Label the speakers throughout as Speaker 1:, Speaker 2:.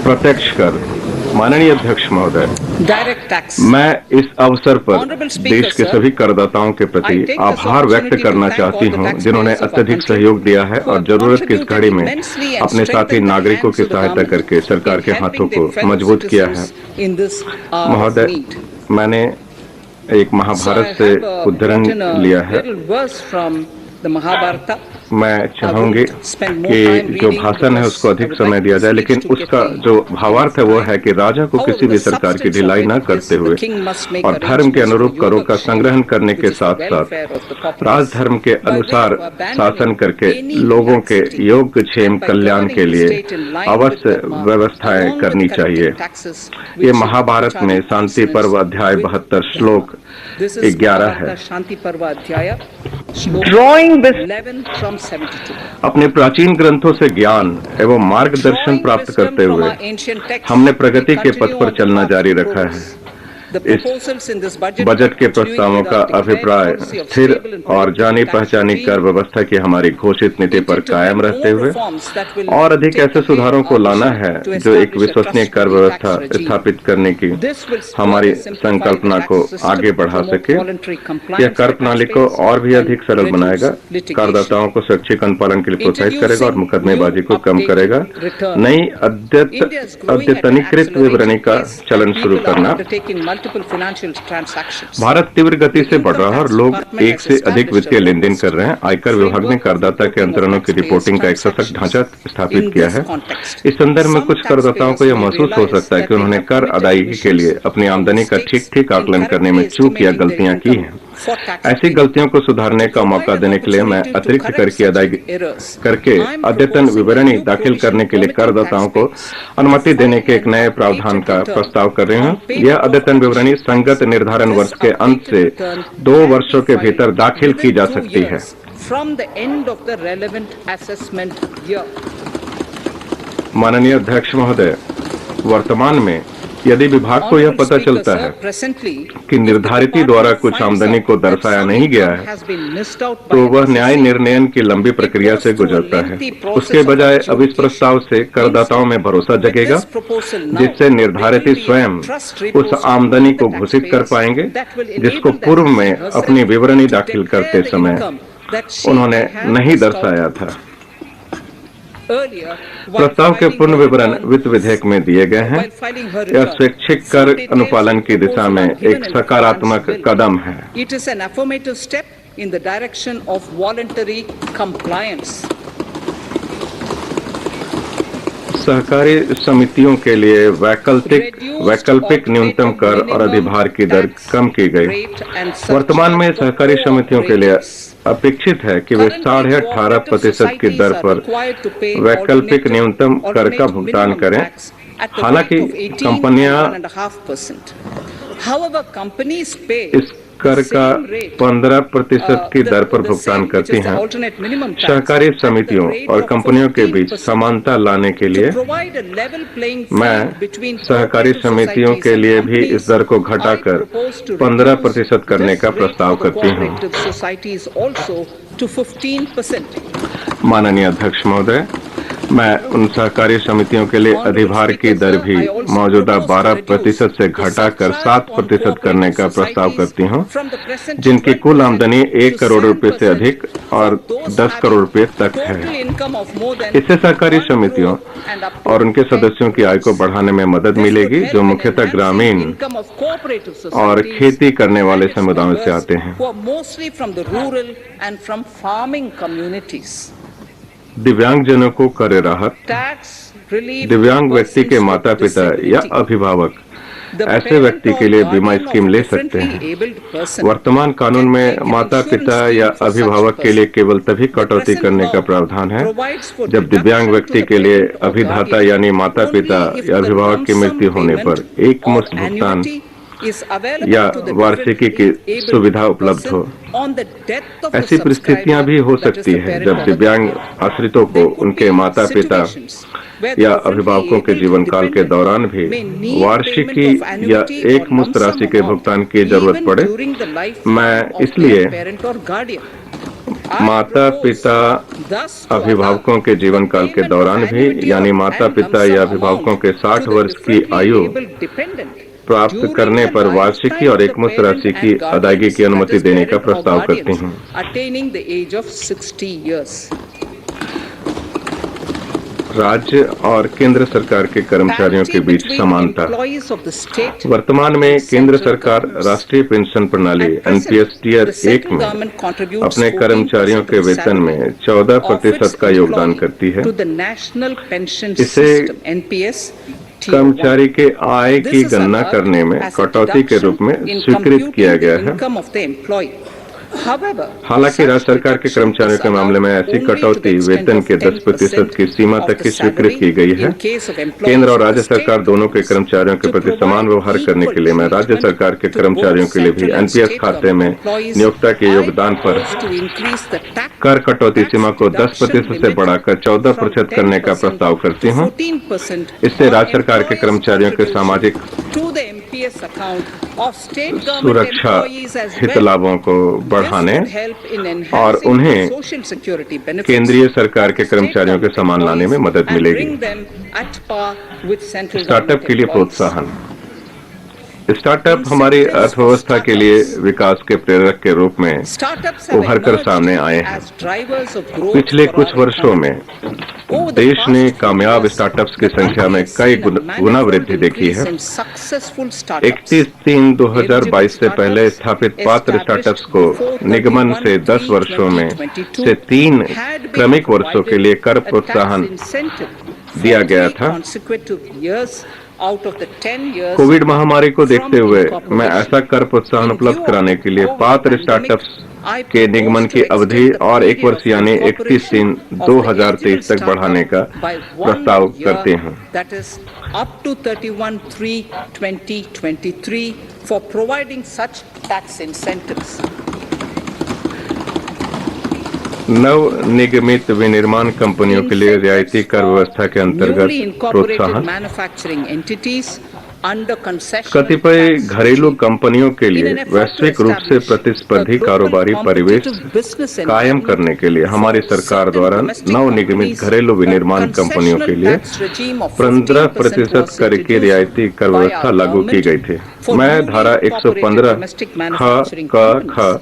Speaker 1: प्रत्यक्ष कर। माननीय अध्यक्ष महोदय, मैं इस अवसर पर देश के सभी करदाताओं के प्रति आभार व्यक्त करना चाहती हूं, जिन्होंने अत्यधिक सहयोग दिया है और जरूरत की इस घड़ी में अपने साथी नागरिकों की सहायता करके सरकार के हाथों को मजबूत किया है। महोदय, मैंने एक महाभारत से उद्धरण लिया है। मैं चाहूंगी कि जो भाषण है उसको अधिक समय दिया जाए, लेकिन उसका जो भावार्थ है वो है कि राजा को किसी भी सरकार की ढिलाई न करते हुए और धर्म के अनुरूप करों का संग्रहण करने के साथ साथ राजधर्म के अनुसार शासन करके लोगों के योग्य क्षेम कल्याण के लिए अवश्य व्यवस्थाएं करनी चाहिए। ये महाभारत में शांति पर्व अध्याय 72 श्लोक 11 है। अपने प्राचीन ग्रंथों से ज्ञान एवं मार्गदर्शन प्राप्त करते हुए हमने प्रगति के पथ पर चलना जारी रखा है। इस बजट के प्रस्तावों का अभिप्राय स्थिर और जानी पहचानी कर व्यवस्था की हमारी घोषित नीति पर कायम रहते हुए और अधिक ऐसे सुधारों को लाना है जो एक विश्वसनीय कर व्यवस्था स्थापित करने की हमारी संकल्पना को आगे बढ़ा सके। यह कर प्रणाली को और भी अधिक सरल बनाएगा, करदाताओं को स्वैच्छिक अनुपालन के लिए प्रोत्साहित करेगा और मुकदमेबाजी को कम करेगा। नई अद्यतनीकृत विवरणी का चलन शुरू करना। भारत तीव्र गति से बढ़ रहा है और लोग एक से अधिक वित्तीय लेन देन कर रहे हैं। आयकर विभाग ने करदाता के अंतरणों की रिपोर्टिंग का एक सशक्त ढांचा स्थापित किया है। इस संदर्भ में कुछ करदाताओं को यह महसूस हो सकता है कि उन्होंने कर अदायगी के लिए अपनी आमदनी का ठीक आकलन करने में चूक या गलतियां की हैं। ऐसी गलतियों को सुधारने का मौका देने के लिए मैं अतिरिक्त कर की अदायगी करके अद्यतन विवरणी दाखिल करने के लिए करदाताओं को अनुमति देने के एक नए प्रावधान का प्रस्ताव कर रहे हैं। यह अद्यतन विवरणी संगत निर्धारण वर्ष के अंत से 2 वर्षों के भीतर दाखिल की जा सकती है। माननीय अध्यक्ष महोदय, वर्तमान में यदि विभाग को यह पता चलता है कि निर्धारित द्वारा कुछ आमदनी को दर्शाया नहीं गया है, तो वह न्याय निर्णयन की लंबी प्रक्रिया से गुजरता है। उसके बजाय अब इस प्रस्ताव से करदाताओं में भरोसा जगेगा, जिससे निर्धारित स्वयं उस आमदनी को घोषित कर पाएंगे जिसको पूर्व में अपनी विवरणी दाखिल करते समय उन्होंने नहीं दर्शाया था। प्रस्ताव के पूर्ण विवरण वित्त विधेयक में दिए गए हैं। यह स्वैच्छिक कर अनुपालन की दिशा में एक सकारात्मक कदम है।
Speaker 2: It is an affirmative step in the direction of voluntary compliance.
Speaker 1: सहकारी समितियों के लिए वैकल्पिक न्यूनतम कर और अधिभार की दर कम की गई। वर्तमान में सहकारी समितियों के लिए अपेक्षित है कि वे 18.5% की दर पर वैकल्पिक न्यूनतम कर का भुगतान करें। हालांकि कंपनियां इस कर का 15% की दर पर भुगतान करती हैं। सहकारी समितियों और कंपनियों के बीच समानता लाने के लिए मैं सहकारी समितियों के लिए भी इस दर को घटाकर 15% करने का प्रस्ताव करती हूँ। माननीय अध्यक्ष महोदय, मैं उन सहकारी समितियों के लिए अधिभार की दर भी मौजूदा 12% से घटाकर 7% करने का प्रस्ताव करती हूं, जिनकी कुल आमदनी 1 करोड़ रुपए से अधिक और 10 करोड़ रुपए तक है। इससे सहकारी समितियों और उनके सदस्यों की आय को बढ़ाने में मदद मिलेगी, जो मुख्यतः ग्रामीण और खेती करने वाले समुदायों से आते हैं। दिव्यांगजनों को कर राहत। दिव्यांग व्यक्ति के माता पिता या अभिभावक ऐसे व्यक्ति के लिए बीमा स्कीम ले सकते हैं। वर्तमान कानून में माता पिता या अभिभावक के लिए केवल तभी कटौती करने का प्रावधान है जब दिव्यांग व्यक्ति के लिए अभिदाता यानी माता पिता या अभिभावक की मृत्यु होने पर एक मुश्त भुगतान या वार्षिकी की सुविधा उपलब्ध हो। ऐसी परिस्थितियां भी हो सकती है जब दिव्यांग आश्रितों को उनके माता पिता या अभिभावकों के जीवन काल के दौरान भी वार्षिकी या एक मुश्त राशि के भुगतान की जरूरत पड़े। मैं इसलिए माता पिता अभिभावकों के जीवन काल के दौरान भी, यानी माता पिता या अभिभावकों के 60 वर्ष की आयु प्राप्त करने पर वार्षिकी और एकमुश्त राशि की अदायगी की अनुमति देने का प्रस्ताव करती हूँ। राज्य और केंद्र सरकार के कर्मचारियों के बीच समानता। वर्तमान में केंद्र सरकार राष्ट्रीय पेंशन प्रणाली एनपीएस टियर 1 में अपने कर्मचारियों के वेतन में 14% का योगदान करती है। इसे कर्मचारी के आय की गणना करने में कटौती के रूप में स्वीकृत किया गया है। हालांकि राज्य सरकार के कर्मचारियों के मामले में ऐसी कटौती वेतन के 10% की सीमा तक ही स्वीकृत की गई है। केंद्र और राज्य सरकार दोनों के कर्मचारियों के प्रति समान व्यवहार करने के लिए मैं राज्य सरकार के कर्मचारियों के लिए भी एनपीएस खाते में नियोक्ता के योगदान पर कर कटौती सीमा को 10% से बढ़ाकर 14% करने का प्रस्ताव करती हूँ। इससे राज्य सरकार के कर्मचारियों के सामाजिक सुरक्षा हित लाभों को बढ़ाने और उन्हें केंद्रीय सरकार के कर्मचारियों के समान लाने में मदद मिलेगी। स्टार्टअप के लिए प्रोत्साहन। स्टार्टअप हमारी अर्थव्यवस्था के लिए विकास के प्रेरक के रूप में उभर कर सामने आए हैं। पिछले कुछ वर्षों में देश ने कामयाब स्टार्टअप्स की संख्या में कई गुना वृद्धि देखी है। 31/3/2022 से पहले स्थापित पात्र स्टार्टअप्स को निगमन से 10 वर्षों में से 3 क्रमिक वर्षों के लिए कर प्रोत्साहन दिया गया था। कोविड महामारी को देखते हुए मैं ऐसा कर प्रोत्साहन उपलब्ध कराने के लिए पात्र स्टार्टअप्स के निगमन की अवधि और 1 वर्ष यानी 31/3/2023 तक बढ़ाने का प्रस्ताव करते हैं।
Speaker 2: Up to 31/3/2023 for providing such tax incentives.
Speaker 1: नव निगमित विनिर्माण कंपनियों के लिए रियायती कर व्यवस्था के अंतर्गत प्रोत्साहन। कतिपय घरेलू कंपनियों के लिए वैश्विक रूप से प्रतिस्पर्धी कारोबारी परिवेश कायम करने के लिए हमारी सरकार द्वारा नव निगमित घरेलू विनिर्माण कंपनियों के लिए 15% कर की रियायती कर व्यवस्था लागू की गई थी। मैं धारा 115 ख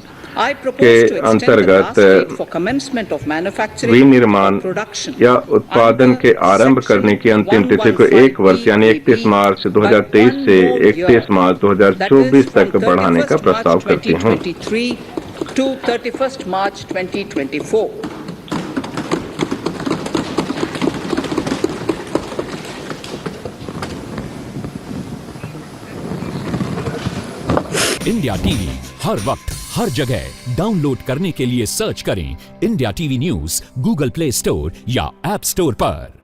Speaker 1: के अंतर्गत विनिर्माण या उत्पादन के आरंभ करने की अंतिम तिथि को 1 वर्ष यानी 31 मार्च 2023 से 31 मार्च 2024 तक बढ़ाने का प्रस्ताव करती हूँ।
Speaker 3: इंडिया टीवी हर वक्त हर जगह डाउनलोड करने के लिए सर्च करें India TV news Google play store या ऐप स्टोर पर।